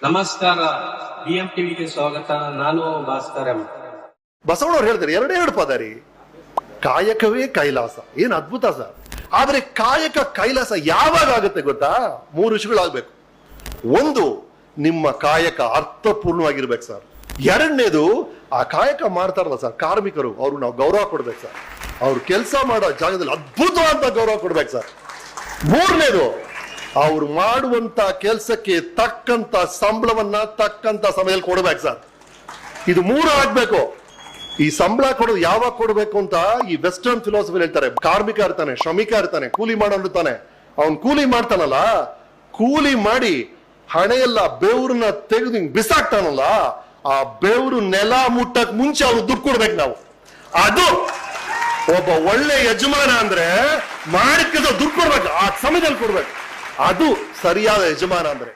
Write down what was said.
ನಮಸ್ಕಾರ, BM ಟಿವಿಗೆ ಸ್ವಾಗತ. ನಾನು ಭಾಸ್ಕರ್ ಎಂ. ಬಸವಣ್ಣವ್ರು ಹೇಳ್ತಾರೆ ಎರಡೆರಡು ಪದ ರೀ, ಕಾಯಕವೇ ಕೈಲಾಸ. ಏನ್ ಅದ್ಭುತ ಸರ್. ಆದ್ರೆ ಕಾಯಕ ಕೈಲಾಸ ಯಾವಾಗ ಆಗುತ್ತೆ ಗೊತ್ತಾ? 3 ವಿಷಯಗಳಾಗ್ಬೇಕು. ಒಂದು, ನಿಮ್ಮ ಕಾಯಕ ಅರ್ಥಪೂರ್ಣವಾಗಿರ್ಬೇಕು ಸರ್. ಎರಡನೇದು, ಆ ಕಾಯಕ ಮಾಡ್ತಾರಲ್ಲ ಸರ್ ಕಾರ್ಮಿಕರು, ಅವ್ರು ನಾವು ಗೌರವ ಕೊಡ್ಬೇಕು ಸರ್. ಅವ್ರು ಕೆಲಸ ಮಾಡೋ ಜಾಗದಲ್ಲಿ ಅದ್ಭುತವಾದ ಗೌರವ ಕೊಡ್ಬೇಕು ಸರ್. ಮೂರನೇದು, ಅವ್ರು ಮಾಡುವಂತ ಕೆಲಸಕ್ಕೆ ತಕ್ಕಂತ ಸಂಬಳವನ್ನ ತಕ್ಕಂತ ಸಮಯದಲ್ಲಿ ಕೊಡ್ಬೇಕು ಸರ್. ಇದು 3 ಆಗ್ಬೇಕು. ಈ ಸಂಬಳ ಕೊಡೋದು ಯಾವಾಗ ಕೊಡ್ಬೇಕು ಅಂತ ಈ ವೆಸ್ಟರ್ನ್ ಫಿಲಾಸಫಿ ಹೇಳ್ತಾರೆ. ಕಾರ್ಮಿಕ ಇರ್ತಾನೆ, ಶ್ರಮಿಕ ಇರ್ತಾನೆ, ಕೂಲಿ ಮಾಡೋನು ಇರ್ತಾನೆ. ಅವ್ನ್ ಕೂಲಿ ಮಾಡ್ತಾನಲ್ಲ, ಕೂಲಿ ಮಾಡಿ ಹಣೆಯೆಲ್ಲ ಬೆವ್ರನ್ನ ತೆಗೆದು ಬಿಸಾಕ್ತಾನಲ್ಲ, ಆ ಬೆವ್ರು ನೆಲ ಮುಟ್ಟಕ್ ಮುಂಚೆ ಅವ್ರು ದುಡ್ಡು ಕೊಡ್ಬೇಕು ನಾವು. ಅದು ಒಬ್ಬ ಒಳ್ಳೆ ಯಜಮಾನ ಅಂದ್ರೆ ಮಾಡಿದ ದುಡ್ಡು ಕೊಡ್ಬೇಕು, ಆ ಸಮಯದಲ್ಲಿ ಕೊಡ್ಬೇಕು. ಅದು ಸರಿಯಾದ ಯಜಮಾನ ಅಂದ್ರೆ.